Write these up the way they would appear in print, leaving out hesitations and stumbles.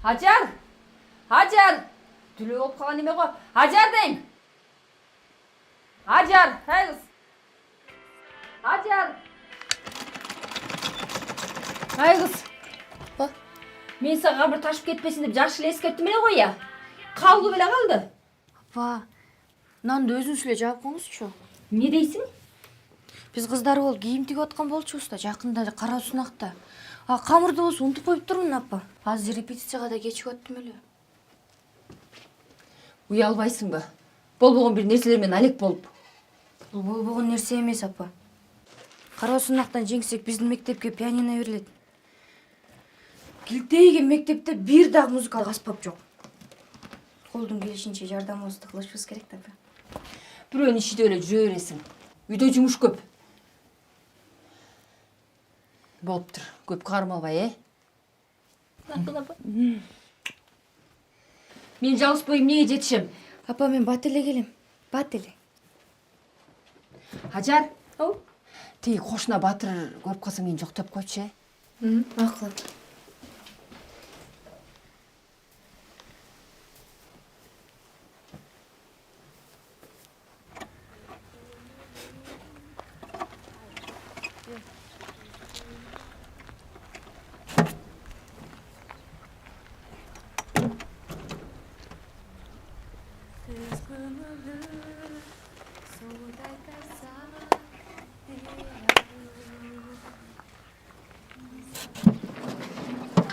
Hacer! Hacer! Tülü olup kalan neme koy. Hacer deyim. Hacer! Hey kız! Hacer! Hey kız! Bak. Men sana bir taşıp ketmesin dep жақшы эле эскерттим эле ғой ya. Kaldı bile kaldı. Апа, мынаны да өзүңүз эле жаап коңузчу. Ne дейсің? Биз кыздар болуп кийим тигип аткан болчубуз да, жакында кара сунакта. Камырды болсо унутуп коюп турмун, апа. Азыр репетицияга да кечигип аттым эле. Уялбайсың ба? Болбогон бир нерселер менен алек болуп. Бул болбогон нерсе эмес, апа. Кара сунактан жеңсек биздин мектепке пианино берилет. Килтейген мектепте бир дагы музыкалык аспап жок. Колдун келишинче жардамыбызды кылышыбыз керек да, апа. Бирөөнүн ишиде эле жүрө бересиң. Үйдө жумуш көп. Болуптур. Көп кармалбай, Апа. Мен жалгыз боюм эмнеге жетишем? Апа, мен бат эле келем. Бат эле. Hacer. Тиги кошуна Батыр көрүп калсаң мени жоктоп койчу, Макул.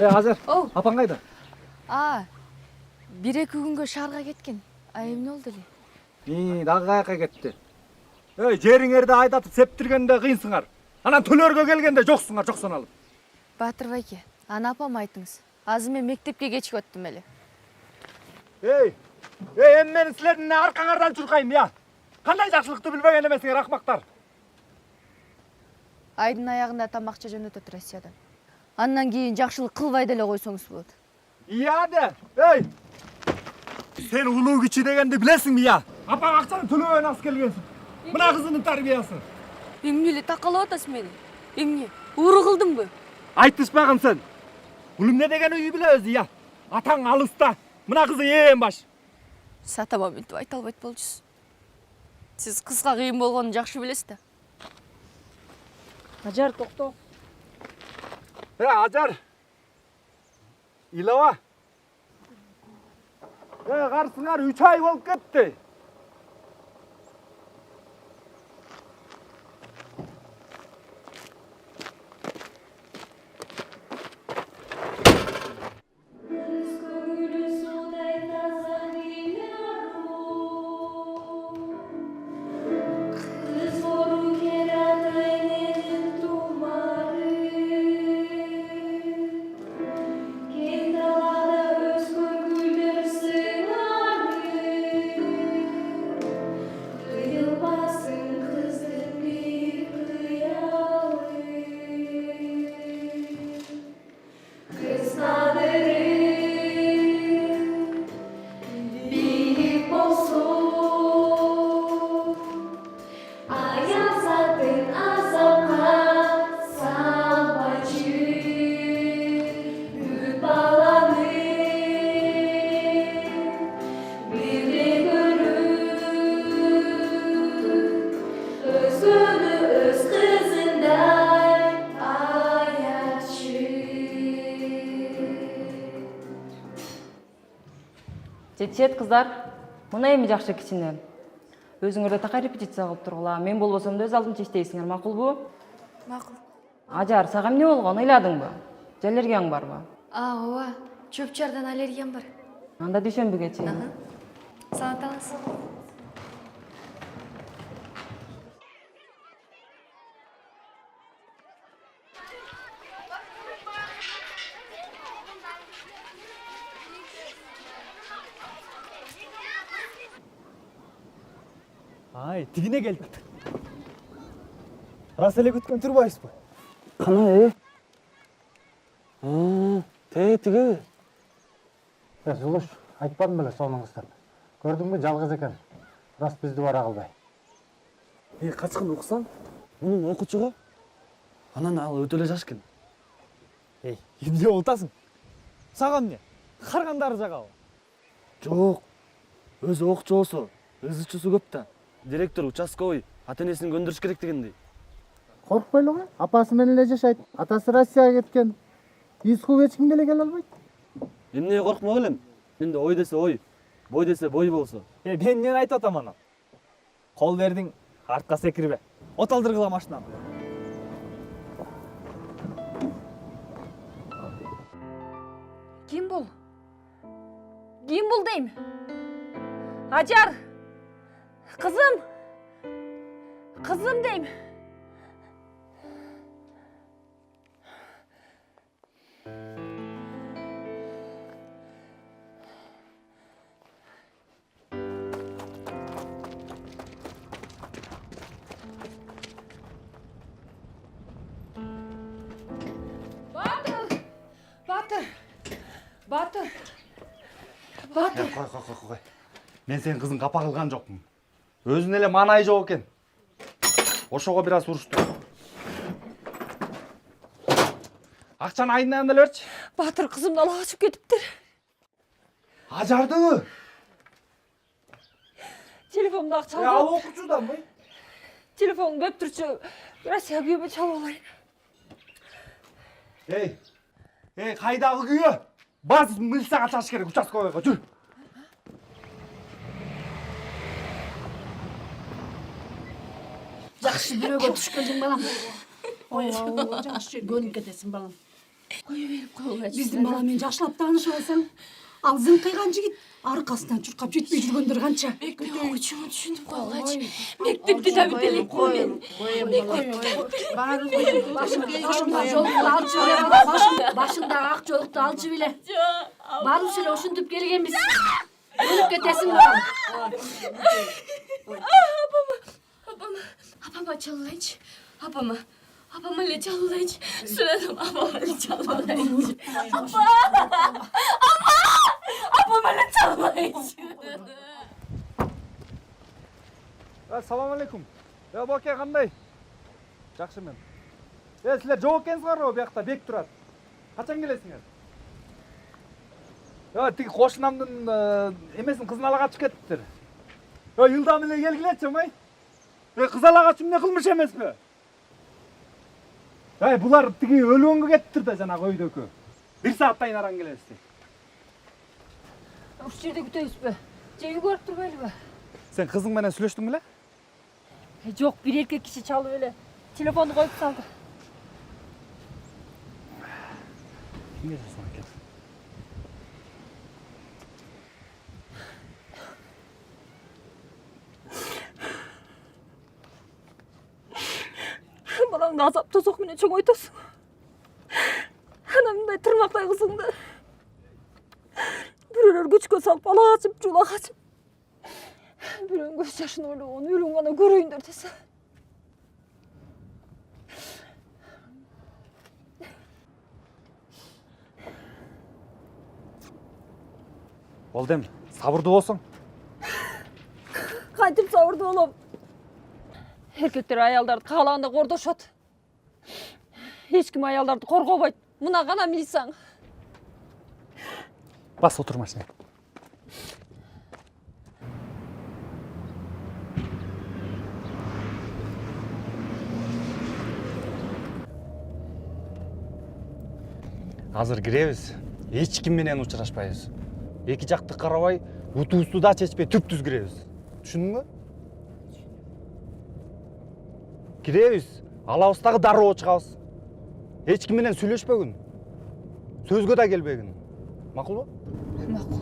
Азыр. Оу. Апаң кайда? Бир эки күнгө шаарга кеткен. Эмне болду эле? Дагы каяка кетти. Жериңерди айдатып септиргенде кыйынсыңар. Анан төлөргө келгенде жоксуңар, жок саналып. Батыр байке, аны апама айтыңыз. Азыр мен мектепке кечигип аттым эле. Эми мен силердин аркаңардан чуркайм, я. Кандай жакшылыкты билбеген эмесиңер, акмактар. Айдын аягында тамакча жөнөтөт Россиядан. Андан кийин жакшылык кылбай деле койсоңуз болот. Де. Сен улуу кичи дегенди билесиңби, я? Апаң акчаны төлөбөйөн алып келгенсиң. Мына кызынын тарбиясы. Эмне эле такалап атасыз мени? Эмне? Ууру кылдымбы? Айтышпагын сен. Бул эмне деген үй билебиз, я. Атаң алыста. Мына кызы ээн баш. Сатама мынтип айта албайт болчусуз. Сиз кызга кыйын болгонун жакшы билесиз да. Hacer токто. Ажар. Илова. Карсыңар 3 ай болуп кетти. Жетет кыздар. Мына эми жакшы кичине. Өзүңөр да такай репетиция кылып тургула. Мен болбосом да өз алдымча иштейсиңер, макулбу? Макул. Ажар, сага эмне болгон? Ыйладыңбы? Же аллергияң барбы? Ооба. Чөп чардан аллергиям бар. Анда дүйшөмбүгө чейин. Санатаңыз. Тигине келдик. Рас эле күткөн турбайсызбы? Кана, тиги. Сулуш, айтпадым беле сонуңуздан. Көрдүңбү, жалгыз экен. Рас бизди бара кылбай. Качкын уксаң, мунун окуучуга. Анан ал өтө эле жаш экен. Эмне болуп атасың? Сага эмне? каргандары жагабы? Жок. Өзү окчосу, ызычусу көп да. Директор участковый ата-энесин көндүрүш керек дегендей. Коркпой эле кой. Апасы менен эле жашайт. Атасы Россияга кеткен. Исхуга эч ким деле келе албайт. Эмнеге коркмок элем? Менде ой десе ой, бой десе бой болсо. Мен эмнени айтып атам анан? Кол бердиң, артка секирбе. Оталдыргыла машинаны. Ким бул? Ким бул дейм? Ажар! Кызым! Кызым дейм. Батыр! Кой. Мен сенин кызың капа кылган жокмун. Өзүнө эле маанайы жок экен. Ошого бир аз урушту. Акчаны айынан эле берчи. Батыр, кызымды ала качып кетиптир. Ажардыңы? Телефонумда акча Ал алып. окуучуданбы? Телефонум беп турчу. Россия күйөмө чалып алайын. Кайдагы күйөө? Бас милицияга чыгыш керек, участковыйга жүр. Жакшы бирөөгө түшкөнсүң балам. Ой, жакшы көнүп кетесиң балам. Кое берип койгула. Биздин бала менен жакшылап таанышып алсаң, ал зыңкыйган жигит аркасынан чуркап жетпей жүргөндөр канча. Окуучумун түшүнүп койгулачы. Мектепти да бүтө элекмин. Башыңдагы ак жолукту алчы беле. Баарыбыз эле ошентип келгенбиз. Көнүп кетесиң балам. Апама чалуулайчы. Апама эле чалуулайчы. Сүрөдүм, апама эле чалуулайчы. Апама эле чалуулайчы. Ассаламу алейкум. Боке кандай? Жакшы мен. Силер жок экенсиңерби биякта бек турат. Качан келесиңер? Тиги кошунамдын эмесин кызын ала качып кетиптир. Йылдам эле келгилечи, май. Кыз ала качып эмне кылмыш эмеспи? Булар тиги өлгөнгө кетиптир да жанагы өйдөкү. 1 сааттан аран келесиз. Ушул жерде күтөбүзбү? Же үйгө барып турбайлыбы? Сен кызың менен сүйлөштүң беле? Жок, бир эркек киши чалып эле телефонду коюп салды. Кимге жазган экен? Балаңды азап тозок менен чоңойтосуң. Анан мындай тырмактай кызыңды бирөөлөр күчкө салып ала качып, жула качып. Бирөөнүн көз жашын ойлогон өлүм гана көрөйүндөр десе. Болдем, сабырдуу болсоң. Кантип сабырдуу болом? Эркектер аялдарды каалагандай кордошот. Эч ким аялдарды коргобойт. Мына гана милицияң. Бас отур машинага. Азыр киребиз. Эч ким менен учурашпайбыз. Эки жакты карабай, утубузду да чечпей түп-түз киребиз. Түшүндүңбү? Киребиз, алабыз дагы дароо чыгабыз. Эч ким менен сүйлөшпөгүн. Сөзгө да келбегин. Макулбу? Макул.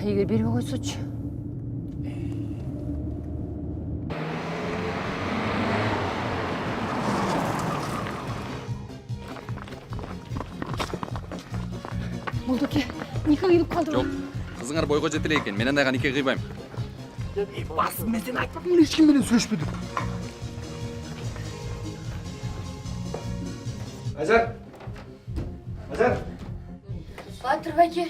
Эгер бербей койсочу. Молдоке, нике кыйылып калдым. Жок, кызыңар бойго жете эле экен. Мен андайга нике кыйбайм. Бас, мен сени айтпадым, эч ким менен сүйлөшпөдүм. Ажар. Батыр байке.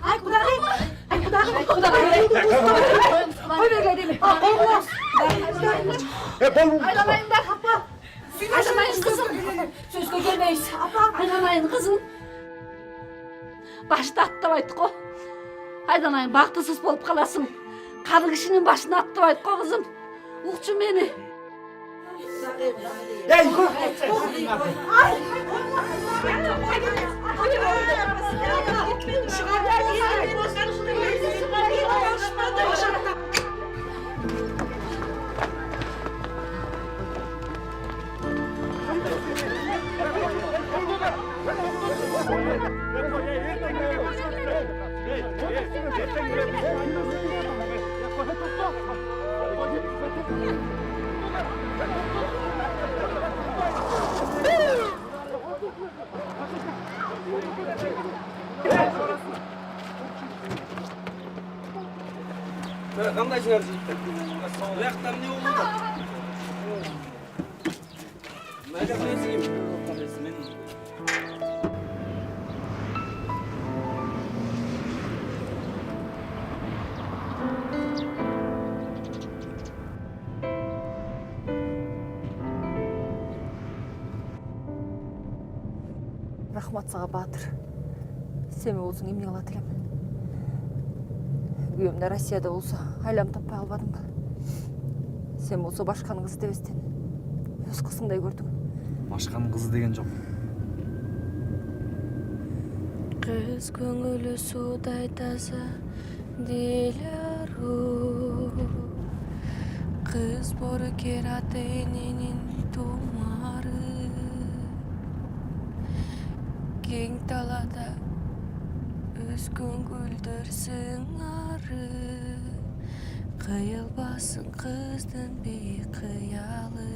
Ай кудагай. Болбу. Айламайын да, апа. Aydanayın kızım. Sözge gelmeyiz. Aydanayın kızım. Başta attıraydık o. Aydanayın baktısız bolup kalasın. Karı kişinin başına attıraydık o kızım. Uğçum beni. Qanday ishlar jiydi? Bu yoqda ne bo'ldi? Nega qilasiz? Men Рахмат сага Батыр. Сен болсуң эмне кылат элем? Күйөөм да Россияда болсо айлам таппай калбадыңбы? Сен болсо башканын кызы дебестен өз кызыңдай көрдүң. башканын кызы деген жок. Кыз көңүлү судай таза Диляру Кыз боркер ата эненин тумары Кең талада өскөн гүлдөр сыңары Кыйылбасын кыздын бейкыялы